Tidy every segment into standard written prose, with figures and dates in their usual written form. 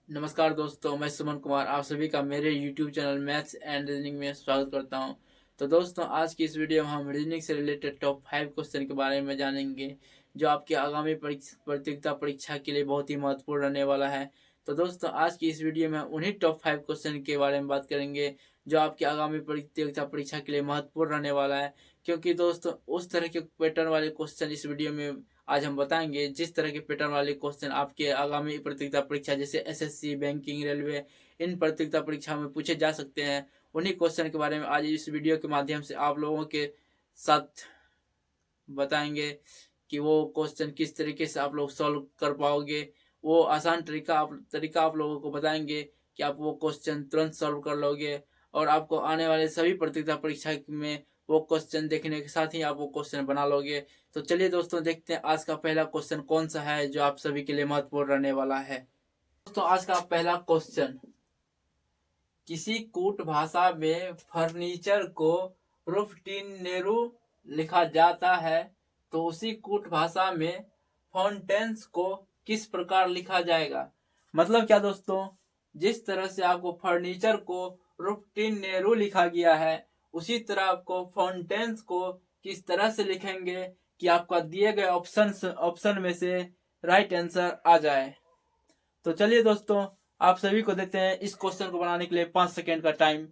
नमस्कार दोस्तों, मैं सुमन कुमार आप सभी का मेरे YouTube channel maths and reasoning में स्वागत करता हूं। तो दोस्तों, आज की इस वीडियो में हम रीजनिंग से रिलेटेड टॉप 5 क्वेश्चन के बारे में जानेंगे, जो आपकी आगामी प्रतियोगिता परीक्षा के लिए बहुत ही महत्वपूर्ण रहने वाला है। तो दोस्तों, आज की इस वीडियो में उन्हीं टॉप 5 क्वेश्चन के बारे में बात करेंगे, जो आपकी आगामी प्रतियोगिता परीक्षा के लिए महत्वपूर्ण रहने वाला है। क्योंकि दोस्तों, उस तरह के पैटर्न वाले क्वेश्चन इस वीडियो में आज हम बताएंगे, जिस तरह के पैटर्न वाले क्वेश्चन आपके आगामी प्रतियोगिता परीक्षा जैसे एसएससी, बैंकिंग, रेलवे, इन प्रतियोगिता परीक्षा में पूछे जा सकते हैं। उन्हीं क्वेश्चन के बारे में आज इस वीडियो के माध्यम से आप लोगों के साथ बताएंगे कि वो क्वेश्चन किस तरीके से आप लोग सॉल्व कर पाओगे। वो आसान तरीका आप लोगों को बताएंगे कि आप वो क्वेश्चन तुरंत सॉल्व कर लोगे, और आपको आने वाले सभी प्रतियोगिता परीक्षा में वो क्वेश्चन देखने के साथ ही आप वो क्वेश्चन बना लोगे। तो चलिए दोस्तों, देखते हैं आज का पहला क्वेश्चन कौन सा है जो आप सभी के लिए महत्वपूर्ण रहने वाला है। दोस्तों, आज का पहला क्वेश्चन, किसी कूट भाषा में फर्नीचर को रूफटीनेरू लिखा जाता है, तो उसी कूट भाषा में फाउंटेन्स को किस प्रकार लिखा जाएगा। मतलब क्या दोस्तों, जिस तरह से आपको फर्नीचर को रूफटीनेरू लिखा गया है, उसी तरह आपको फाउंटेन्स को किस तरह से लिखेंगे कि आपका दिए गए ऑप्शन में से राइट आंसर आ जाए। तो चलिए दोस्तों, आप सभी को देते हैं इस क्वेश्चन को बनाने के लिए 5 सेकेंड का टाइम।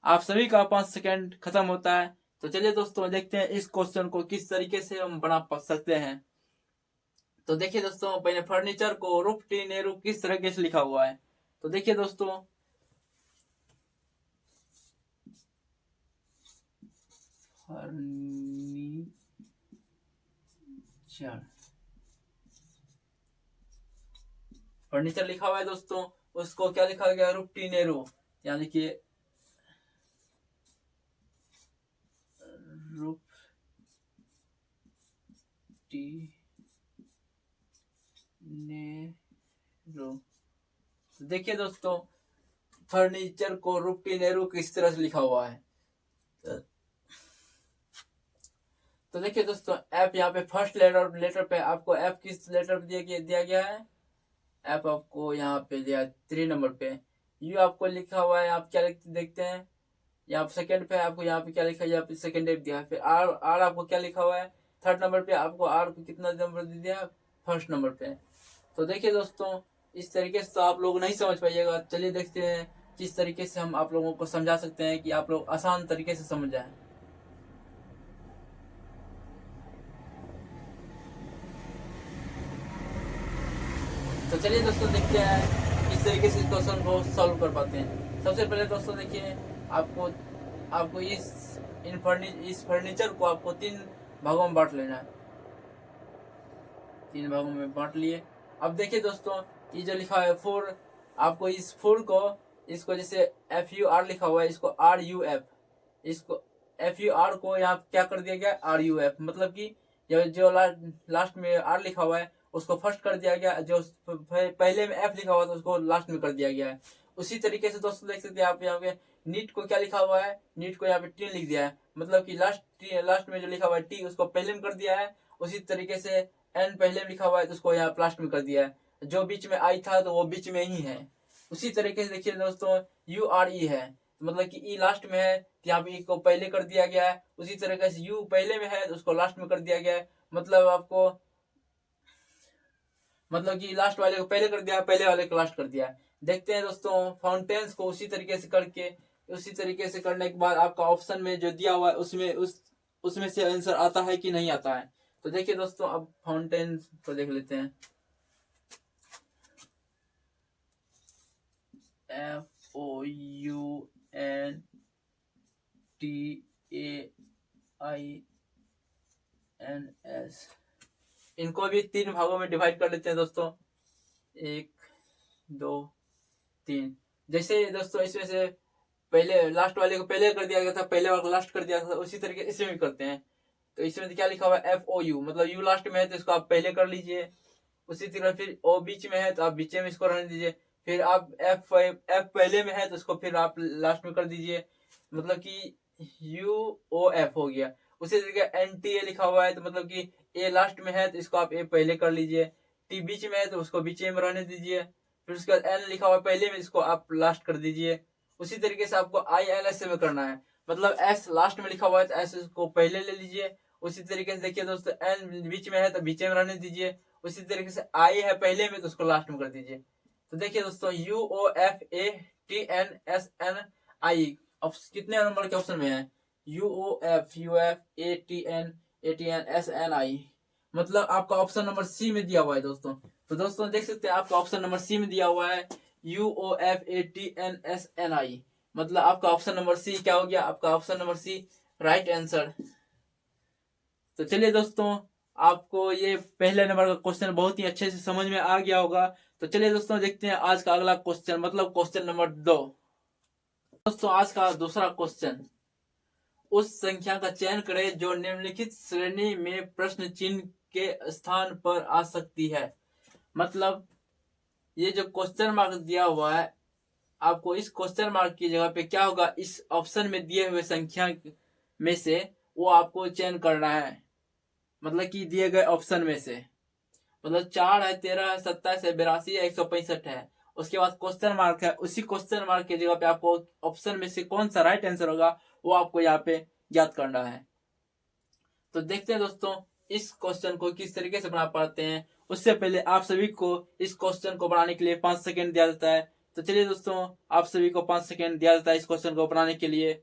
आप सभी का 5 सेकेंड खत्म होता है। तो चलिए दोस्तों, देखते हैं इस क्वेश्चन को किस तरीके से हम बना सकते हैं। तो देखिए दोस्तों, पहले फर्नीचर को रूफटीनेरू किस तरीके से लिखा हुआ है। तो देखिए दोस्तों, फर्नीचर फर्नीचर लिखा हुआ है दोस्तों, उसको क्या लिखा गया, रूफटीनेरू, यानी कि रूफटीनेरू। तो देखिए दोस्तों, फर्नीचर को रूफटीनेरू किस तरह से लिखा हुआ है। तो देखिए दोस्तों, एफ यहाँ पे फर्स्ट लेटर पे आपको एफ किस लेटर पे दिया गया है। एफ आपको यहाँ पे दिया 3 नंबर पे। यू आपको लिखा हुआ है, आप क्या देखते हैं, यहाँ पे सेकंड पे आपको यहाँ पे क्या लिखा है, यहाँ पे सेकंड एफ दिया है। फिर आर आर आपको क्या लिखा हुआ है, थर्ड नंबर पे आपको आर को कितना नंबर दे दिया, फर्स्ट नंबर पे। तो देखिए दोस्तों, इस तरीके से तो आप लोग नहीं समझ पाइएगा। चलिए देखते हैं किस तरीके से हम आप लोगों को समझा सकते हैं कि आप लोग आसान तरीके से समझ जाए। तो चलिए दोस्तों, देखते हैं किस तरीके से इस क्वेश्चन को सॉल्व कर पाते हैं। सबसे पहले दोस्तों देखिए, आपको आपको इस फर्नीचर को आपको 3 भागों में बांट लेना है। 3 भागों में बांट लिए। अब देखिए दोस्तों, ये जो लिखा है 4, आपको इस 4 को, इसको जैसे FUR लिखा हुआ है, इसको RUF, इसको FUR को यहाँ क्या कर दिया गया, RUF, मतलब कि जो लास्ट में R लिखा हुआ है उसको फर्स्ट कर दिया गया, जो पहले में F लिखा हुआ था उसको लास्ट में कर दिया गया है। उसी तरीके से दोस्तों देख सकते हैं आप यहाँ पे नीट को क्या लिखा हुआ है, नीट को यहाँ पे टी लिख दिया है, मतलब कि लास्ट में जो लिखा हुआ है टी उसको पहले में कर दिया है। उसी तरीके से एन पहले में लिखा हुआ है तो उसको यहाँ लास्ट में कर दिया है। जो बीच में आई था तो वो बीच में ही है। उसी तरीके से देखिए दोस्तों, URE है, मतलब कि ई लास्ट में है तो यहाँ पे ई को पहले कर दिया गया है। उसी तरीके से यू पहले में है तो उसको लास्ट में कर दिया गया है। मतलब कि लास्ट वाले को पहले कर दिया, पहले वाले को लास्ट कर दिया। देखते हैं दोस्तों, फाउंटेन्स को उसी तरीके से करके, उसी तरीके से करने के बाद आपका ऑप्शन में जो दिया हुआ है उसमें से आंसर आता है कि नहीं आता है। तो देखिए दोस्तों, अब फाउंटेन्स को देख लेते हैं। FOUNTAINS, इनको भी 3 भागों में डिवाइड कर लेते हैं दोस्तों, 1 2 3। जैसे दोस्तों, इसमें से पहले लास्ट वाले को पहले कर दिया गया था, पहले वाले को लास्ट कर दिया था, उसी तरीके इसमें भी करते हैं। तो इसमें क्या लिखा हुआ है, FOU, मतलब यू लास्ट में है तो इसको आप पहले कर लीजिए। उसी तरह फिर ओ बीच में है तो आप बीच में इसको रहने दीजिए। फिर आप एफ पहले में है तो इसको फिर आप लास्ट में कर दीजिए। मतलब कि UOF हो गया। उसी तरीके NTA लिखा हुआ है तो मतलब कि ए लास्ट में है तो इसको आप ए पहले कर लीजिए, टी बीच में है तो उसको बीच में रहने दीजिए, फिर उसके बाद एन लिखा हुआ है पहले में, इसको आप लास्ट कर दीजिए। उसी तरीके से आपको INS में करना है, मतलब एस लास्ट में लिखा हुआ है तो एस को पहले ले लीजिए। उसी तरीके से देखिए दोस्तों, एन बीच में है तो बीच में रहने दीजिए। उसी तरीके से आई है पहले में तो उसको लास्ट में कर दीजिए। तो देखिए दोस्तों, UOFATNSNI कितने नंबर के ऑप्शन में है? UOFATNSNI, मतलब आपका ऑप्शन नंबर सी में दिया हुआ है दोस्तों। तो दोस्तों देख सकते हैं आपका ऑप्शन नंबर सी में दिया हुआ है UOFATNSNI, मतलब आपका ऑप्शन नंबर सी क्या हो गया? आपका option number C right answer. तो चलिए दोस्तों, आपको ये पहले नंबर का क्वेश्चन बहुत ही अच्छे से समझ में आ गया होगा। तो चलिए दोस्तों देखते हैं आज का अगला क्वेश्चन, मतलब क्वेश्चन नंबर 2। दोस्तों आज का दूसरा क्वेश्चन, उस संख्या का चयन करें जो निम्नलिखित श्रेणी में प्रश्न चिन्ह के स्थान पर आ सकती है। मतलब ये जो क्वेश्चन मार्क दिया हुआ है, आपको इस क्वेश्चन मार्क की जगह पे क्या होगा, इस ऑप्शन में दिए हुए संख्या में से वो आपको चयन करना है, मतलब कि दिए गए ऑप्शन में से। मतलब 4 है, 13 है, 27 है, 82 है, 165 है। उसके बाद क्वेश्चन मार्क है, उसी क्वेश्चन मार्क की जगह पे आपको ऑप्शन में से कौन सा राइट आंसर होगा वो आपको यहाँ पे याद करना है। तो देखते हैं दोस्तों इस क्वेश्चन को किस तरीके से बना पाते हैं। उससे पहले आप सभी को इस क्वेश्चन को बनाने के लिए 5 सेकेंड दिया जाता है। तो चलिए दोस्तों, आप सभी को 5 सेकेंड दिया जाता है इस क्वेश्चन को बनाने के लिए।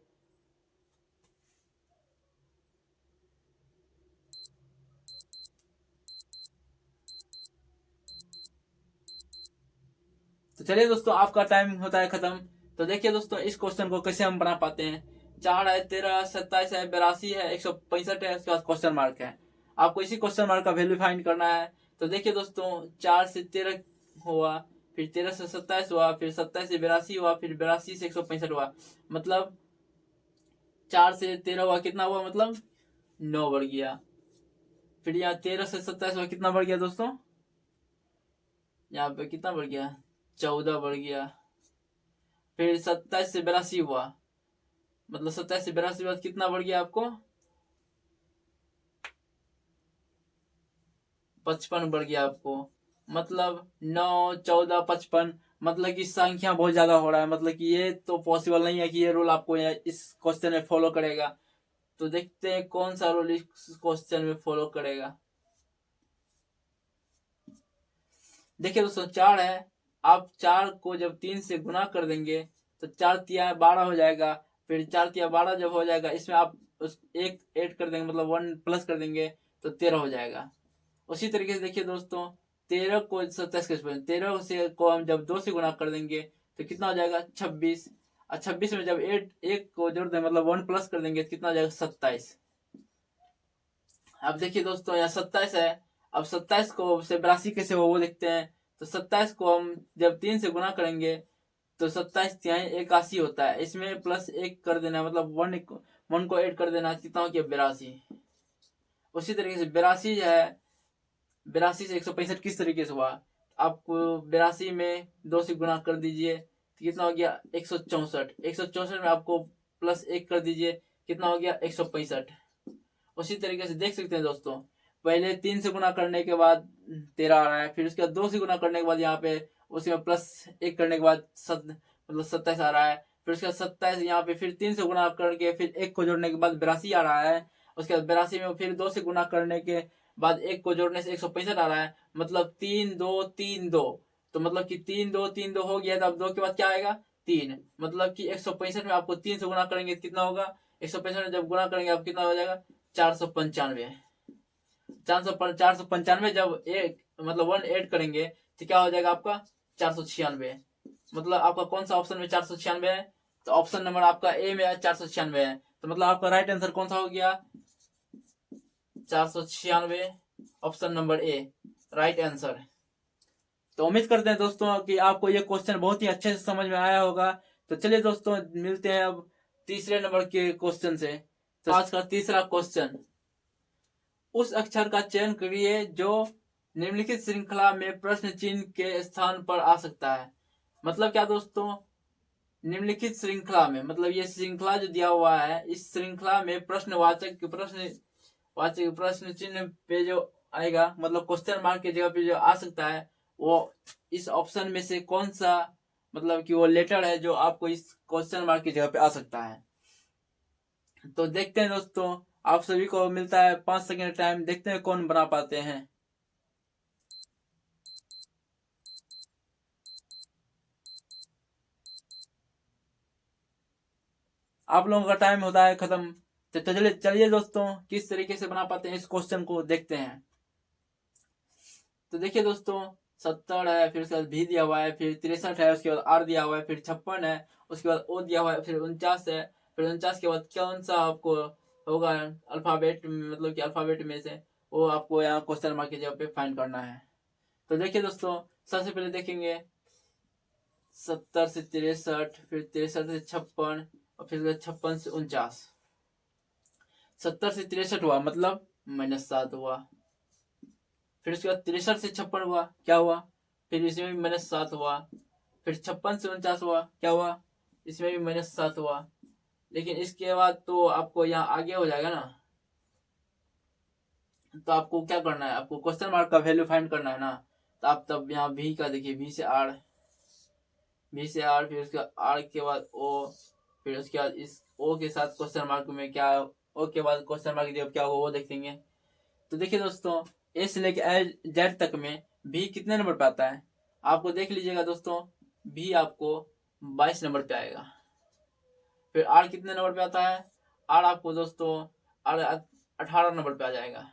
तो चलिए दोस्तों, आपका टाइम होता है खत्म। तो देखिए दोस्तों, इस क्वेश्चन को कैसे हम बना पाते हैं। 4 है, 13, 27 है, 82 है, 165 है, उसके बाद क्वेश्चन मार्क है। आपको इसी क्वेश्चन मार्क का वैल्यू फाइंड करना है। तो देखिए दोस्तों, 4 से 13 हुआ, फिर 13 से 27 हुआ, फिर 27 से 82 हुआ, फिर 82 से 165 हुआ। मतलब 4 से 13 हुआ, कितना हुआ? मतलब 9 बढ़ गया। फिर यहाँ 13 से 27 हुआ, कितना बढ़ गया दोस्तों? यहाँ पे कितना बढ़ गया? 14 बढ़ गया। फिर 27 से 82 हुआ, मतलब 27 से 82 बाद कितना बढ़ गया आपको? 55 बढ़ गया आपको। मतलब 9, 14, 55, मतलब कि संख्या बहुत ज्यादा हो रहा है। मतलब कि ये तो पॉसिबल नहीं है कि ये रूल आपको इस क्वेश्चन में फॉलो करेगा। तो देखते हैं कौन सा रूल इस क्वेश्चन में फॉलो करेगा। देखिए दोस्तों, 4 है, आप 4 को जब 3 से गुना कर देंगे तो 4 तिया 12 हो जाएगा। फिर 4 तिया 12 जब हो जाएगा, इसमें आप उस एक ऐड कर देंगे, मतलब 1 प्लस कर देंगे तो 13 हो जाएगा। उसी तरीके से देखिए दोस्तों, 13 को 27 के 13 से को हम जब 2 से गुना कर देंगे तो कितना हो जाएगा? 26। और 26 में जब एक को जोड़ दें, मतलब 1 प्लस कर देंगे तो कितना हो जाएगा? 27। अब देखिए दोस्तों, यहाँ 27 है। अब 27 को से 82 कैसे हो वो देखते हैं। तो 27 को हम जब 3 से गुना करेंगे तो 27 तिहाई 81 होता है। इसमें प्लस 1 कर देना, मतलब 1 को ऐड कर देना, कितना हो गया? 82। उसी तरीके से 82 है, 82 से 165 किस तरीके से हुआ? आपको 82 में 2 से गुना कर दीजिए तो कितना हो गया? 164। 164 में आपको प्लस 1 कर दीजिए, कितना हो गया? 165। उसी तरीके से देख सकते हैं दोस्तों, पहले 3 से गुना करने के बाद 13 आ रहा है, फिर उसके बाद 2 से गुना करने के बाद यहाँ पे उसमें प्लस 1 करने के बाद मतलब 27 आ रहा है। फिर उसके बाद 27 यहाँ पे फिर 3 से गुना करके फिर 1 को जोड़ने के बाद 82 आ रहा है। उसके बाद 82 में फिर 2 से गुना करने के बाद 1 को जोड़ने से 165 आ रहा है। मतलब 3 2 3 2, तो मतलब कि 3 2 3 2 हो गया। तो अब 2 के बाद क्या आएगा? 3। मतलब कि 165 में आपको 3 से गुना करेंगे तो कितना होगा? 165 में जब गुना करेंगे आप कितना हो जाएगा? 495। 495 जब एक मतलब 1 ऐड करेंगे तो क्या हो जाएगा आपका? 496। मतलब आपका कौन सा ऑप्शन में 496 है? तो ऑप्शन नंबर आपका ए में 496 है। तो मतलब आपका राइट आंसर कौन सा हो गया? 496, option number A right answer. तो उम्मीद करते हैं दोस्तों कि आपको ये क्वेश्चन बहुत ही अच्छे से समझ में आया होगा। तो चलिए दोस्तों, मिलते हैं अब तीसरे नंबर के क्वेश्चन से। तो आज का तीसरा क्वेश्चन, उस अक्षर का चयन करिए जो निम्नलिखित श्रृंखला में प्रश्न चिन्ह के स्थान पर आ सकता है। मतलब क्या दोस्तों, निम्नलिखित श्रृंखला में, मतलब ये श्रृंखला जो दिया हुआ है, इस श्रृंखला में प्रश्न चिन्ह पे जो आएगा, मतलब क्वेश्चन मार्क की जगह पे जो आ सकता है, वो इस ऑप्शन में से कौन सा मतलब कि वो लेटर है जो आपको इस क्वेश्चन मार्क की जगह पे आ सकता है। तो देखते हैं दोस्तों, आप सभी को मिलता है 5 सेकेंड टाइम, देखते हैं कौन बना पाते हैं। आप लोगों का टाइम होता है खत्म। तो चलिए दोस्तों, किस तरीके से बना पाते हैं इस क्वेश्चन को देखते हैं। तो देखिए दोस्तों, 70 है, फिर उसके बाद भी दिया हुआ है, फिर 63 है, उसके बाद आर दिया हुआ है, फिर 56 है, उसके बाद ओ दिया हुआ है, फिर 49 है, फिर 49 के बाद कौन सा आपको होगा अल्फाबेट, मतलब कि अल्फाबेट में से, वो आपको यहाँ क्वेश्चन मार्क की जगह पे फाइंड करना है। तो देखिए दोस्तों, सबसे पहले देखेंगे 70 से 63, फिर 63 से 56, और फिर 56 से 49। 70 से 63 हुआ, मतलब -7 हुआ। फिर उसके बाद 63 से 56 हुआ, क्या हुआ, फिर इसमें भी -7 हुआ। फिर 56 से 49 हुआ, क्या हुआ, इसमें भी -7 हुआ। लेकिन इसके बाद तो आपको यहाँ आगे हो जाएगा ना, तो आपको क्या करना है, आपको क्वेश्चन मार्क का वैल्यू फाइंड करना है ना। तो आप तब यहाँ भी का देखिए, भी से आर, बी से आर, फिर उसके आर के बाद ओ, फिर उसके बाद इस ओ के साथ क्वेश्चन मार्क में क्या, ओ के बाद क्वेश्चन मार्क जब क्या होगा वो देखेंगे। तो देखिए दोस्तों, ए से लेके जेड तक में भी कितने नंबर पे आता है, आपको देख लीजिएगा दोस्तों। भी आपको 22 नंबर पे आएगा। फिर आर कितने नंबर पे आता है, आर आपको दोस्तों आर 18 नंबर पे आ जाएगा।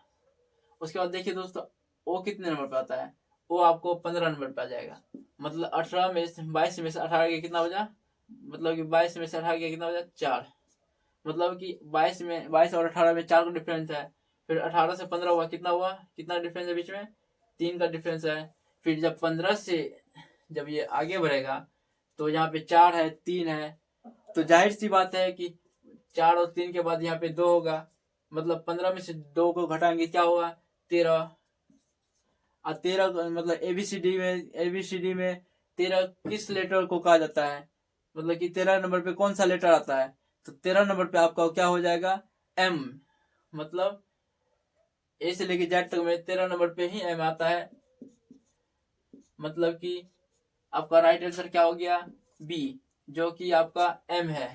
उसके बाद देखिए दोस्तों, ओ कितने नंबर पे आता है, ओ आपको 15 नंबर पे आ जाएगा। मतलब 18 में से 22 में से 18 के कितना बजा, मतलब कि 22 में से 18 के कितना बजा, 4। मतलब कि 22 और 18 में 4 का डिफरेंस है। फिर 18 से 15 हुआ, कितना हुआ, कितना डिफरेंस है बीच में, 3 का डिफरेंस है। फिर जब 15 से जब ये आगे बढ़ेगा, तो यहाँ पे 4 है, 3 है, तो जाहिर सी बात है कि 4 और 3 के बाद यहाँ पे 2 होगा। मतलब 15 में से 2 को घटाएंगे, क्या होगा, 13। और 13 मतलब एबीसीडी में 13 किस लेटर को कहा जाता है, मतलब कि 13 नंबर पे कौन सा लेटर आता है। तो 13 नंबर पे आपका क्या हो जाएगा, एम। मतलब ए से लेके जेड तक में 13 नंबर पे ही एम आता है। मतलब कि आपका राइट आंसर क्या हो गया, बी, जो कि आपका एम है।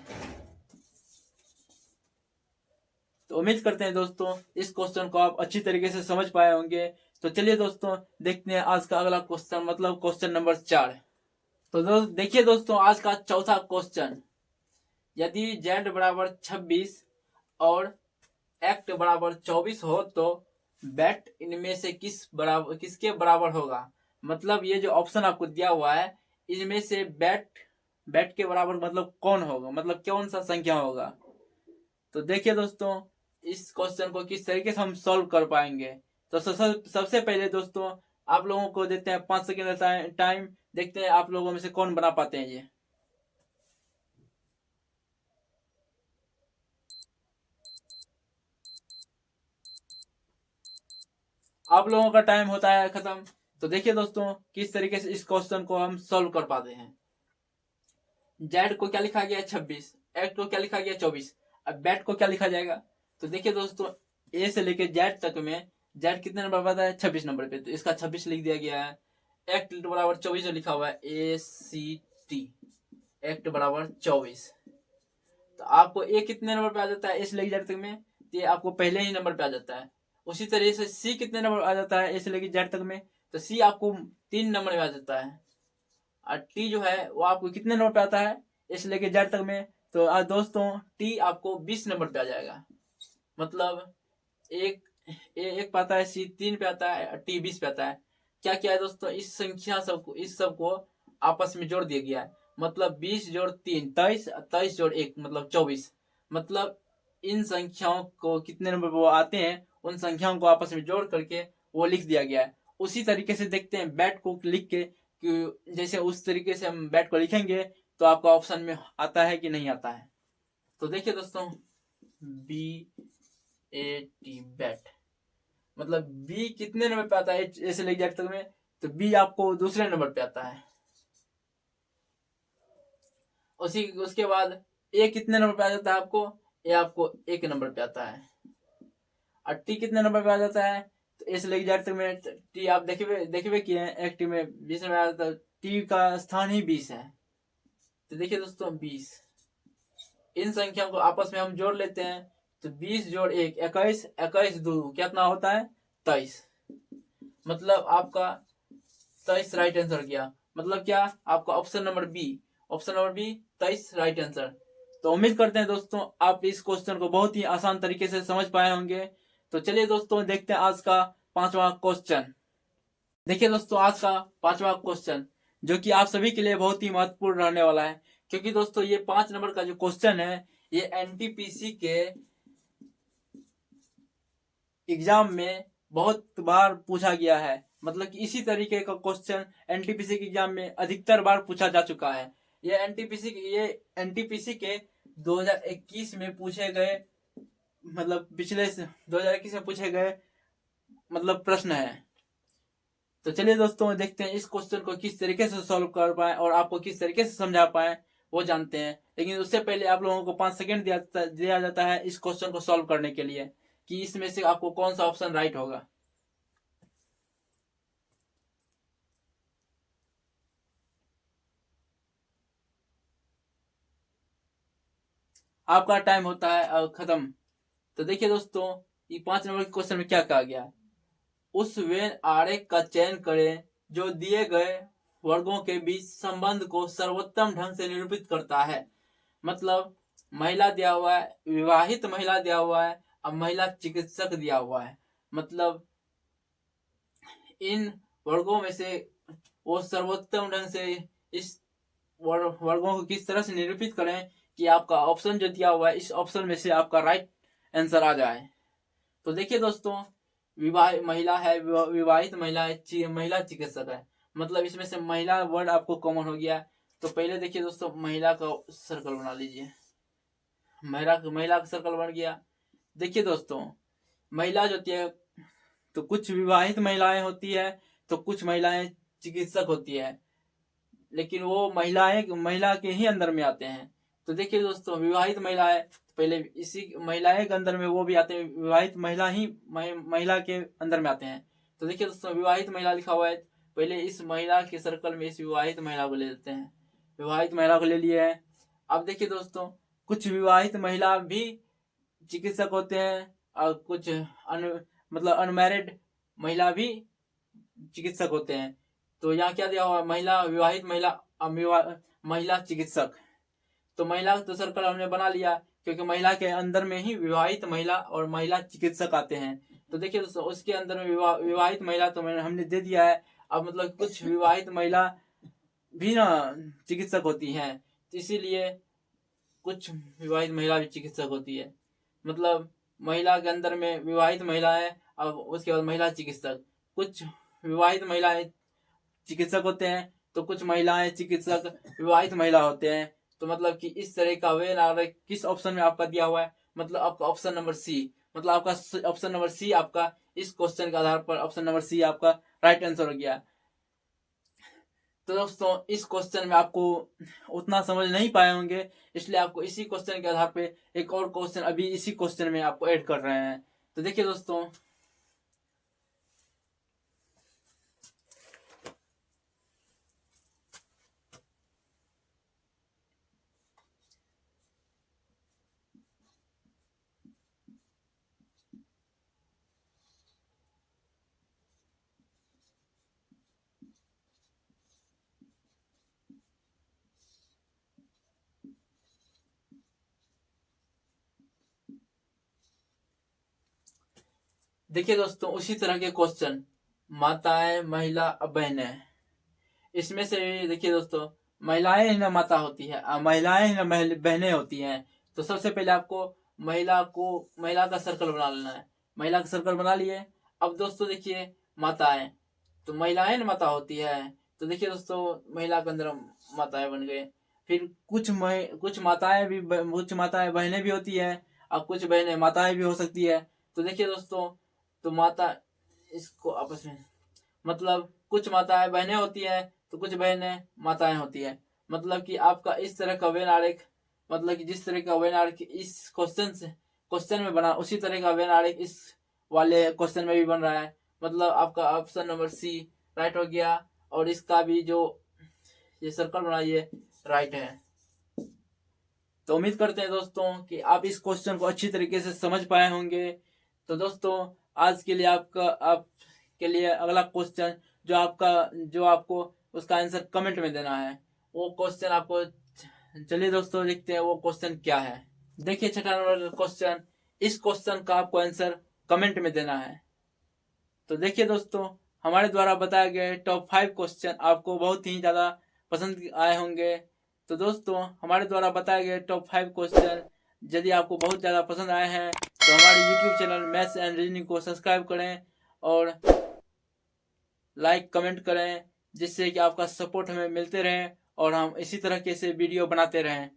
तो उम्मीद करते हैं दोस्तों इस क्वेश्चन को आप अच्छी तरीके से समझ पाए होंगे। तो चलिए दोस्तों, देखते हैं आज का अगला क्वेश्चन, मतलब क्वेश्चन नंबर 4। तो देखिए दोस्तों, आज का चौथा क्वेश्चन, यदि z बराबर 26 और एक्ट बराबर 24 हो, तो बैट इनमें से किसके बराबर होगा। मतलब ये जो ऑप्शन आपको दिया हुआ है, इनमें से बैट बैट के बराबर मतलब कौन होगा, मतलब कौन सा संख्या होगा। तो देखिए दोस्तों, इस क्वेश्चन को किस तरीके से हम सॉल्व कर पाएंगे। तो सबसे पहले दोस्तों, आप लोगों को देते हैं 5 सेकेंड टाइम, देखते हैं आप लोगों में से कौन बना पाते हैं ये। आप लोगों का टाइम होता है खत्म। तो देखिए दोस्तों, किस तरीके से इस क्वेश्चन को हम सॉल्व कर पाते हैं। जेड को क्या लिखा गया, 26, एक्ट को क्या लिखा गया, 24, अब बैट को क्या लिखा जाएगा। तो देखिए दोस्तों, ए से लेके जेड तक में जेड कितने नंबर पर आता है, 26 नंबर पे, तो इसका 26 लिख दिया गया है। एक्ट बराबर 24 जो लिखा हुआ है, ACT, एक्ट बराबर 24। तो आपको ए कितने नंबर पे आ जाता है, ए से लेके जेड तक में, तो ये आपको पहले ही नंबर पे आ जाता है। उसी तरह से सी कितने नंबर आ जाता है, ए से लेके जेड तक में, तो सी आपको 3 नंबर में आ जाता है। और टी जो है वो आपको कितने नंबर पे आता है, ए से लेके जेड तक में, तो आज दोस्तों टी आपको 20 नंबर पे आ जाएगा। मतलब एक एक पे आता है, सी 3 पे आता है, और टी 20 पे आता है। क्या क्या है दोस्तों, इस सब को आपस में जोड़ दिया गया है। मतलब 20 जोड़ 3 23, 23 जोड़ 1 मतलब 24। मतलब इन संख्याओं को कितने नंबर पर वो आते हैं, उन संख्याओं को आपस में जोड़ करके वो लिख दिया गया है। उसी तरीके से देखते हैं बैट को लिख के, कि जैसे उस तरीके से हम बैट को लिखेंगे तो आपका ऑप्शन में आता है कि नहीं आता है। तो देखिए दोस्तों, BAT, बैट, मतलब बी कितने नंबर पे आता है ऐसे लेके जेड तक में, तो बी आपको दूसरे नंबर पे आता है। उसी उसके बाद ए कितने नंबर पे आ जाता है आपको, ए आपको 1 नंबर पे आता है। और टी कितने नंबर पे आ जाता है, तो इस लेके जाते में टी आप देखिए कि एक टी में 20 नंबर आ जाता है, टी का स्थान ही 20 है। तो देखिए दोस्तों 20, इन संख्याओं को आपस में हम जोड़ लेते हैं, तो 20 जोड़ 1 21, 21 2 कितना होता है 23। मतलब आपका 23 राइट आंसर किया। मतलब क्या, आपका option number B 23 right answer. तो उम्मीद करते हैं दोस्तों आप इस क्वेश्चन को बहुत ही आसान तरीके से समझ पाए होंगे। तो चलिए दोस्तों देखते हैं आज का 5वां क्वेश्चन। देखिए दोस्तों आज का 5वां क्वेश्चन जो कि आप सभी के लिए बहुत ही महत्वपूर्ण रहने वाला है, क्योंकि दोस्तों ये 5 नंबर का जो क्वेश्चन है ये एनटीपीसी के एग्जाम में बहुत बार पूछा गया है। मतलब कि इसी तरीके का क्वेश्चन एनटीपीसी के एग्जाम में अधिकतर बार पूछा जा चुका है। ये एनटीपीसी के 2021 में पूछे गए, मतलब पिछले 2021 में पूछे गए मतलब प्रश्न है। तो चलिए दोस्तों देखते हैं इस क्वेश्चन को किस तरीके से सॉल्व कर पाए और आपको किस तरीके से समझा पाए वो जानते हैं। लेकिन उससे पहले आप लोगों को 5 सेकंड दिया जाता है इस क्वेश्चन को सॉल्व करने के लिए, कि इसमें से आपको कौन सा ऑप्शन राइट होगा। आपका टाइम होता है खत्म। तो देखिए दोस्तों ये 5 नंबर के क्वेश्चन में क्या कहा गया है। उस वेन आरेख का चयन करें जो दिए गए वर्गों के बीच संबंध को सर्वोत्तम ढंग से निरूपित करता है। मतलब महिला दिया हुआ है, विवाहित महिला दिया हुआ है, अब महिला चिकित्सक दिया हुआ है। मतलब इन वर्गों में से वो सर्वोत्तम ढंग से इस वर्गों को किस तरह से निरूपित करें कि आपका ऑप्शन जो दिया हुआ है इस ऑप्शन में से आपका राइट आंसर आ जाए। तो देखिए दोस्तों विवाह महिला है, विवाहित महिला है, महिला चिकित्सक है। मतलब इसमें से महिला वर्ड आपको कॉमन हो गया। तो पहले देखिए दोस्तों महिला का सर्कल बना लीजिए। महिला का सर्कल बन गया। देखिए दोस्तों महिला जो होती है तो कुछ विवाहित महिलाएं होती है, तो कुछ महिलाएं चिकित्सक होती है, लेकिन वो महिला के ही अंदर में आते हैं। तो देखिए दोस्तों विवाहित महिला है, पहले इसी महिलाएं के अंदर में वो भी आते हैं, विवाहित महिला ही महिला के अंदर में आते हैं। तो देखिए दोस्तों विवाहित महिला लिखा हुआ है, पहले इस महिला के सर्कल में इस विवाहित महिला को ले लेते हैं। विवाहित महिला को ले लिए है। अब देखिए दोस्तों कुछ विवाहित महिला भी चिकित्सक होते हैं और कुछ मतलब अनमैरिड महिला भी चिकित्सक होते हैं। तो यहाँ क्या दिया हुआ है, महिला, विवाहित महिला, महिला चिकित्सक। तो महिला तो सर्कल हमने बना लिया, क्योंकि महिला के अंदर में ही विवाहित महिला और महिला चिकित्सक आते हैं। तो देखिए दोस्तों उसके अंदर में विवाहित महिला तो हमने दे दिया है। अब मतलब कुछ विवाहित महिला भी ना चिकित्सक होती हैं, तो इसीलिए कुछ विवाहित महिला भी चिकित्सक होती है। मतलब महिला के अंदर में विवाहित महिला है, अब उसके बाद महिला चिकित्सक। कुछ विवाहित महिलाएं चिकित्सक होते हैं, तो कुछ महिलाएं चिकित्सक विवाहित महिला होते हैं। तो मतलब कि इस तरह का वे नागरिक किस ऑप्शन में आपका दिया हुआ है, मतलब आपका ऑप्शन नंबर सी, मतलब आपका ऑप्शन नंबर सी आपका इस क्वेश्चन के आधार पर ऑप्शन नंबर सी आपका राइट आंसर हो गया। तो दोस्तों इस क्वेश्चन में आपको उतना समझ नहीं पाए होंगे, इसलिए आपको इसी क्वेश्चन के आधार पे एक और क्वेश्चन अभी इसी क्वेश्चन में आपको ऐड कर रहे हैं। तो देखिए दोस्तों देखिए दोस्तों उसी तरह के क्वेश्चन माताएं, महिला, बहनें, इसमें से देखिए दोस्तों महिलाएं ही ना माता होती है, महिलाएं ही ना बहनें होती हैं। तो सबसे पहले आपको महिला का सर्कल बना लेना है। महिला का सर्कल बना लिए। अब दोस्तों देखिए माताएं, तो महिलाएं ना माता होती है। तो देखिए दोस्तों महिला के अंदर माताएं बन गए। फिर कुछ माताएं बहनें भी होती है, और कुछ बहनें माताएं भी हो सकती है। तो देखिए दोस्तों तो माता इसको आपस में मतलब कुछ माताएं बहनें होती है, तो कुछ बहनें माताएं होती है। मतलब कि आपका इस तरह का वेन आरेख, मतलब कि जिस तरह का वेन आरेख इस क्वेश्चन में बना उसी तरह का वेन आरेख इस वाले क्वेश्चन में भी बन रहा है। मतलब आपका ऑप्शन नंबर सी राइट हो गया, और इसका भी जो ये सर्कल बना ये राइट है। तो उम्मीद करते हैं दोस्तों कि आप इस क्वेश्चन को अच्छी तरीके से समझ पाए होंगे। तो दोस्तों आज के लिए आपके लिए अगला क्वेश्चन जो आपको उसका आंसर कमेंट में देना है, वो क्वेश्चन आपको, चलिए दोस्तों देखते हैं वो क्वेश्चन क्या है। देखिए छठा नंबर क्वेश्चन, इस क्वेश्चन का आपको आंसर कमेंट में देना है। तो देखिए दोस्तों हमारे द्वारा बताए गए टॉप 5 क्वेश्चन आपको बहुत ही ज़्यादा पसंद आए होंगे। तो दोस्तों हमारे द्वारा बताए गए टॉप 5 क्वेश्चन यदि आपको बहुत ज़्यादा पसंद आए हैं तो हमारे YouTube channel maths and reasoning को सब्सक्राइब करें और लाइक कमेंट करें, जिससे कि आपका सपोर्ट हमें मिलते रहे और हम इसी तरह के से वीडियो बनाते रहें।